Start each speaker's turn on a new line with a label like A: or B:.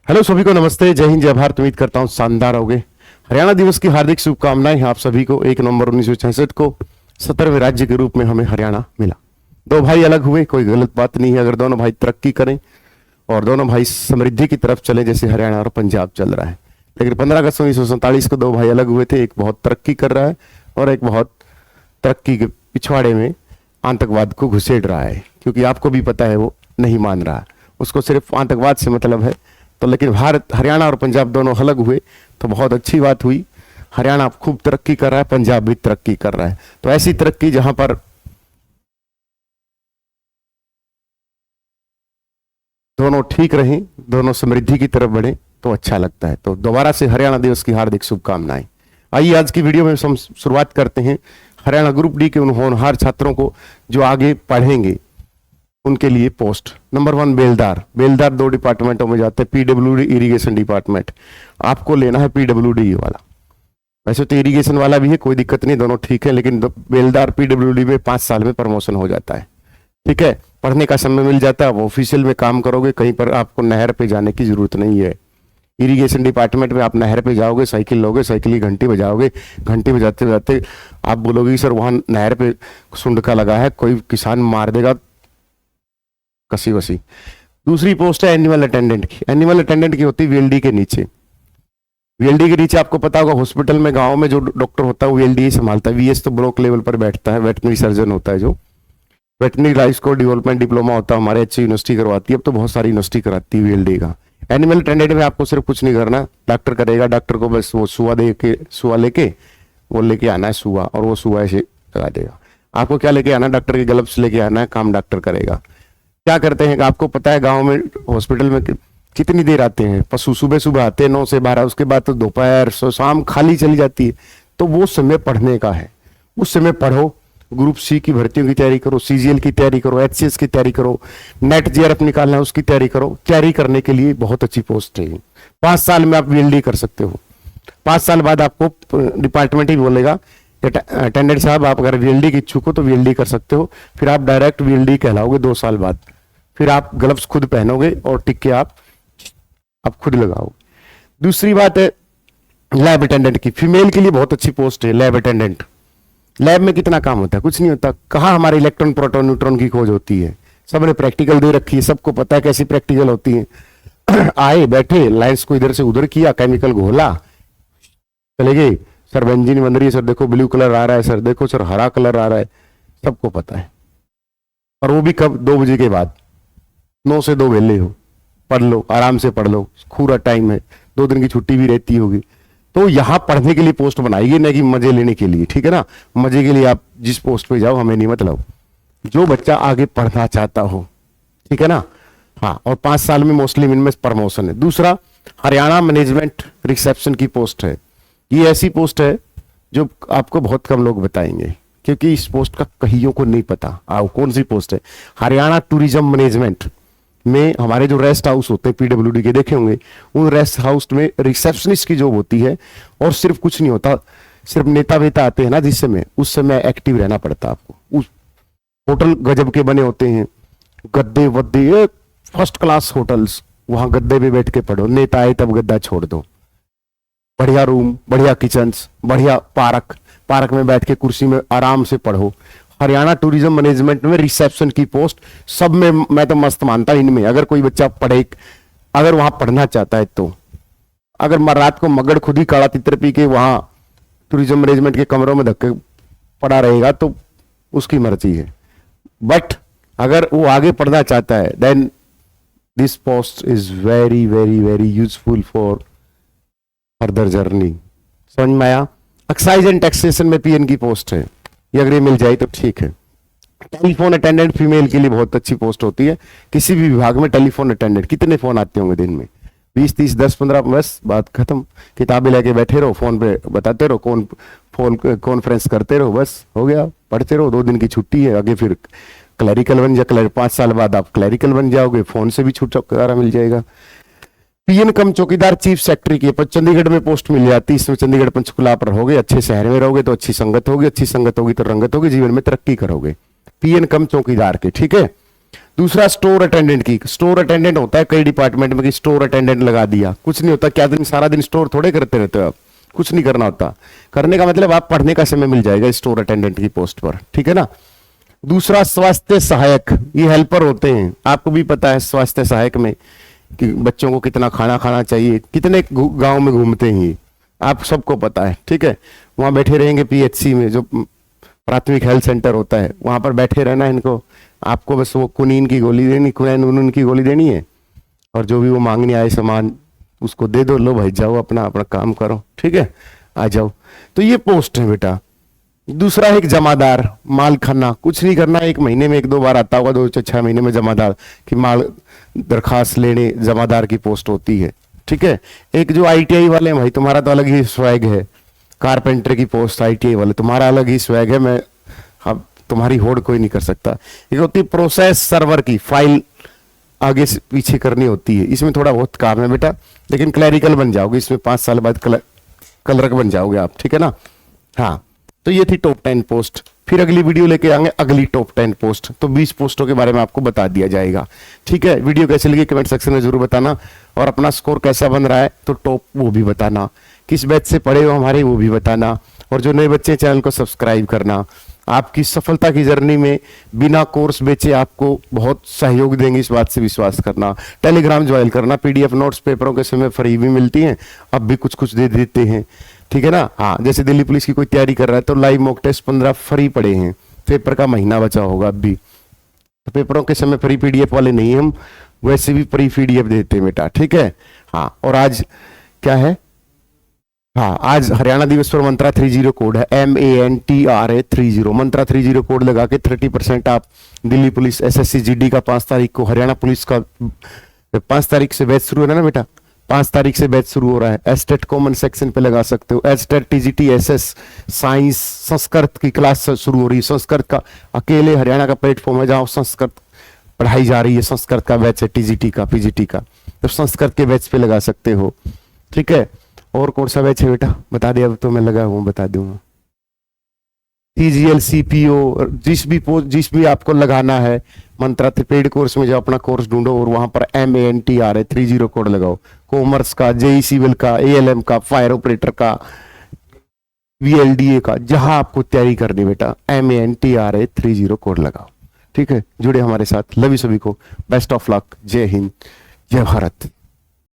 A: Hello सभी को नमस्ते, जय हिंद, जय भारत। उम्मीद करता हूँ शानदार होगे। हरियाणा दिवस की हार्दिक शुभकामनाएं आप सभी को। 1 नवंबर 1966 को 17वें राज्य के रूप में हमें हरियाणा मिला। दो भाई अलग हुए, कोई गलत बात नहीं है अगर दोनों भाई तरक्की करें और दोनों भाई समृद्धि की तरफ चले, जैसे हरियाणा और पंजाब चल रहा है। लेकिन 15 अगस्त 1947 को दो भाई अलग हुए थे। एक बहुत तरक्की कर रहा है और एक बहुत तरक्की के पिछवाड़े में आतंकवाद को घुसेड़ रहा है, क्योंकि आपको भी पता है वो नहीं मान रहा, उसको सिर्फ आतंकवाद से मतलब है। तो लेकिन हरियाणा और पंजाब दोनों अलग हुए तो बहुत अच्छी बात हुई। हरियाणा खूब तरक्की कर रहा है, पंजाब भी तरक्की कर रहा है। तो ऐसी तरक्की जहां पर दोनों ठीक रहें, दोनों समृद्धि की तरफ बढ़े तो अच्छा लगता है। तो दोबारा से हरियाणा दिवस की हार्दिक शुभकामनाएं। आइए आज की वीडियो में हम शुरुआत करते हैं हरियाणा ग्रुप डी के उन होनहार छात्रों को जो आगे पढ़ेंगे, उनके लिए पोस्ट। नंबर 1 बेलदार। बेलदार 2 डिपार्टमेंटों में जाते हैं, पीडब्ल्यूडी, इरिगेशन डिपार्टमेंट। आपको लेना है पीडब्ल्यूडी वाला। वैसे तो इरिगेशन वाला भी है, कोई दिक्कत नहीं, दोनों ठीक है, लेकिन बेलदार पीडब्ल्यूडी में 5 साल में प्रमोशन हो जाता है। ठीक है, पढ़ने का समय मिल जाता है, वो ऑफिशियल में काम करोगे, कहीं पर आपको नहर पे जाने की जरूरत नहीं है। इरिगेशन डिपार्टमेंट में आप नहर पे जाओगे, साइकिल लोगे, साइकिल की घंटी बजाओगे, घंटी बजाते बजाते आप बोलोगे सर वहां नहर पे सुंडका लगा है, कोई किसान मार देगा कसी वसी। दूसरी पोस्ट है एनिमल अटेंडेंट की। एनिमल अटेंडेंट की होती है वीएलडी के नीचे। वीएलडी के नीचे आपको पता होगा हॉस्पिटल में, गांव में जो डॉक्टर होता है वो वीएलडी ही संभालता है। वीएस तो ब्लॉक लेवल पर बैठता है, वेटनरी सर्जन होता है। जो वेटनरी लाइफ को डेवलपमेंट डिप्लोमा होता है हमारे अच्छी यूनिवर्सिटी करवाती है, अब तो बहुत सारी यूनिवर्सिटी कराती है वीएलडी का। एनिमल अटेंडेंट में आपको सिर्फ कुछ नहीं करना, डॉक्टर करेगा। डॉक्टर को बस वो सुआ लेके वो लेके आना है सुआ, और वो सुआ ऐसे लगा देगा। आपको क्या लेके आना, डॉक्टर के ग्लव्स लेके आना है, काम डॉक्टर करेगा। क्या करते हैं आपको पता है, गांव में हॉस्पिटल में कितनी देर आते हैं पशु? सुबह सुबह आते हैं 9 से 12, उसके बाद तो दोपहर शाम खाली चली जाती है। तो वो समय पढ़ने का है, उस समय पढ़ो। ग्रुप सी की भर्तियों की तैयारी करो, सीजीएल की तैयारी करो, एचसीएस की तैयारी करो, नेट जेआरएफ निकालना है उसकी तैयारी करो। तैयारी करने के लिए बहुत अच्छी पोस्ट है। 5 साल में आप वीएलडी कर सकते हो। 5 साल बाद आपको डिपार्टमेंट ही बोलेगा अटेंडेंट साहब आप अगर वीएलडी की इच्छुक हो तो वीएलडी कर सकते हो। फिर आप डायरेक्ट वीएलडी कहलाओगे 2 साल बाद। फिर आप ग्लव्स खुद पहनोगे और टिक्के आप खुद लगाओगे। दूसरी बात है लैब अटेंडेंट की। फीमेल के लिए बहुत अच्छी पोस्ट है लैब अटेंडेंट। लैब में कितना काम होता है? कुछ नहीं होता। कहाँ हमारे इलेक्ट्रॉन प्रोटॉन न्यूट्रॉन की खोज होती है? सबने प्रैक्टिकल दे रखी है, सबको पता है कैसी प्रैक्टिकल होती है। आए बैठे, लाइन्स को इधर से उधर किया, केमिकल घोला, चले गए। सर बेंजीन बन रही है, सर देखो ब्लू कलर आ रहा है, सर देखो सर हरा कलर आ रहा है, सबको पता है। और वो भी कब? 2 बजे के बाद। 9 से 2 वेले हो, पढ़ लो, आराम से पढ़ लो, पूरा टाइम है, 2 दिन की छुट्टी भी रहती होगी। तो यहाँ पढ़ने के लिए पोस्ट बनाएगी, नहीं कि मजे लेने के लिए। ठीक है ना, मजे के लिए आप जिस पोस्ट पे जाओ हमें नहीं मतलब, जो बच्चा आगे पढ़ना चाहता हो। ठीक है ना, हाँ। और 5 साल में मोस्टली इनमें प्रमोशन है। दूसरा हरियाणा मैनेजमेंट रिसेप्शन की पोस्ट है। ये ऐसी पोस्ट है जो आपको बहुत कम लोग बताएंगे, क्योंकि इस पोस्ट का कईयों को नहीं पता। कौन सी पोस्ट है? हरियाणा टूरिज्म मैनेजमेंट में हमारे जो रेस्ट हाउस होते हैं पीडब्ल्यूडी के, देखे होंगे, उन रेस्ट हाउस में रिसेप्शनिस्ट की जॉब होती है। और सिर्फ कुछ नहीं होता, सिर्फ नेता वेता आते हैं ना जिस समय, उस समय एक्टिव रहना पड़ता है आपको। उस होटल गजब के बने होते हैं, गद्दे वद्दे, फर्स्ट क्लास होटल्स, वहां गद्दे पे बैठ के पढ़ो। नेता आए तब गद्दा छोड़ दो। बढ़िया रूम, बढ़िया किचन, बढ़िया पार्क में बैठ के कुर्सी में आराम से पढ़ो। हरियाणा टूरिज्म मैनेजमेंट में रिसेप्शन की पोस्ट सब में मैं तो मस्त मानता हूं। इनमें अगर कोई बच्चा पढ़े, अगर वहां पढ़ना चाहता है तो, अगर रात को मगड़ खुद ही काड़ा तितर पी के वहां टूरिज्म मैनेजमेंट के कमरों में धक्के पड़ा रहेगा तो उसकी मर्जी है। बट अगर वो आगे पढ़ना चाहता है then this post is very very very useful for further journey. समझ में आया? एक्साइज एंड टैक्सेशन में पीएन की पोस्ट है, ये अगर ये मिल जाए तो ठीक है। टेलीफोन अटेंडेंट फीमेल के लिए बहुत अच्छी पोस्ट होती है। किसी भी विभाग में टेलीफोन अटेंडेंट, कितने फोन आते होंगे दिन में? 20, 30, 10, 15, बस बात खत्म। किताबें लेके बैठे रहो, फोन पे बताते रहो, फोन कॉन्फ्रेंस करते रहो, बस हो गया। पढ़ते रहो, 2 दिन की छुट्टी है, आगे फिर क्लरिकल बन जा। 5 साल बाद आप क्लरिकल बन जाओगे, फोन से भी छुटकारा मिल जाएगा। पीएन कम चौकीदार चीफ सेक्रेटरी की पर चंडीगढ़ में पोस्ट मिल जाती है। इसमें चंडीगढ़ पंचकुला पर रहोगे, अच्छे शहर में रहोगे तो अच्छी संगत होगी, अच्छी संगत होगी तो रंगत होगी, जीवन में तरक्की करोगे। पीएन कम चौकीदार के, ठीक है। दूसरा स्टोर अटेंडेंट की, स्टोर अटेंडेंट होता है कई डिपार्टमेंट में कि स्टोर अटेंडेंट लगा दिया, कुछ नहीं होता। क्या दिन सारा दिन स्टोर थोड़े करते रहते हो आप, कुछ नहीं करना होता। करने का मतलब आप पढ़ने का समय मिल जाएगा स्टोर अटेंडेंट की पोस्ट पर, ठीक है ना। दूसरा स्वास्थ्य सहायक, ये हेल्पर होते हैं, आपको भी पता है स्वास्थ्य सहायक में कि बच्चों को कितना खाना खाना चाहिए, कितने गांव में घूमते हैं ये, आप सबको पता है, ठीक है। वहां बैठे रहेंगे पीएचसी में, जो प्राथमिक हेल्थ सेंटर होता है, वहां पर बैठे रहना इनको। आपको बस वो कुनीन की गोली देनी, कुनैन की गोली देनी है, और जो भी वो मांगने आए सामान उसको दे दो, लो भाई जाओ अपना अपना काम करो, ठीक है, आ जाओ। तो ये पोस्ट है बेटा। दूसरा है एक जमादार, माल खाना, कुछ नहीं करना, एक महीने में 1-2 बार आता होगा, 2 से 6 महीने में जमादार की माल दरखास्त लेने जमादार की पोस्ट होती है, ठीक है। एक जो आईटीआई वाले हैं भाई, तुम्हारा तो अलग ही स्वैग है, कारपेंटर की पोस्ट आईटीआई वाले, तुम्हारा अलग ही स्वैग है, मैं अब तुम्हारी होड़ कोई नहीं कर सकता। एक होती है प्रोसेस सर्वर की, फाइल आगे से पीछे करनी होती है, इसमें थोड़ा बहुत काम है बेटा, लेकिन क्लैरिकल बन जाओगे इसमें, 5 साल बाद क्लर्क बन जाओगे आप, ठीक है ना। हाँ, तो ये थी टॉप 10 पोस्ट। फिर अगली वीडियो लेके आएंगे अगली टॉप 10 पोस्ट, तो 20 पोस्टों के बारे में आपको बता दिया जाएगा, ठीक है। वीडियो कैसी लगी कमेंट सेक्शन में जरूर बताना, और अपना स्कोर कैसा बन रहा है तो टॉप वो भी बताना, किस बैच से पढ़े हो हमारे वो भी बताना, और जो नए बच्चे चैनल को सब्सक्राइब करना। आपकी सफलता की जर्नी में बिना कोर्स बेचे आपको बहुत सहयोग देंगे, इस बात से विश्वास करना। टेलीग्राम ज्वाइन करना, पीडीएफ नोट्स पेपरों के समय फ्री भी मिलती हैं, अब भी कुछ कुछ दे देते हैं, ठीक है ना। हाँ, जैसे दिल्ली पुलिस की कोई तैयारी कर रहा है तो लाइव मॉक टेस्ट 15 फ्री पड़े हैं, पेपर का महीना बचा होगा अब भी, तो पेपरों के समय फ्री पीडीएफ वाले नहीं, हम वैसे भी फ्री पीडीएफ देते हैं बेटा, ठीक है। हाँ, और आज क्या है, हाँ, आज हरियाणा दिवस पर मंत्रा 30 कोड है, MANTRA 30, मंत्रा 30 कोड लगा के 30% आप दिल्ली पुलिस SSC GD का 5 तारीख को, हरियाणा पुलिस का 5 तारीख से बैच शुरू है ना बेटा, 5 तारीख से बैच शुरू हो रहा है। एस्टेट कॉमन सेक्शन पे लगा सकते हो, estate TGT SS science Sanskrit की क्लास शुरू हो रही है, संस्कृत का अकेले हरियाणा का प्लेटफॉर्म है जहाँ संस्कृत पढ़ाई जा रही है, संस्कृत का बैच है TGT का PGT का, तो संस्कृत के बैच पे लगा सकते हो, ठीक है। और कौन सा बैच है बेटा बता दिया, अब तो मैं लगा हूँ बता दूंगा। CGL CPO, जिस भी आपको लगाना है मंत्रा पेड कोर्स में, जो अपना कोर्स ढूंढो और वहां पर MANTRA 30 कोड लगाओ। कॉमर्स का, JEE सिविल का, ALM का, फायर ऑपरेटर का, VLDA का, जहां आपको तैयारी करनी बेटा MANTRA 30 कोड लगाओ, ठीक है। जुड़े हमारे साथ, लव यू सभी को, बेस्ट ऑफ लक, जय हिंद, जय भारत।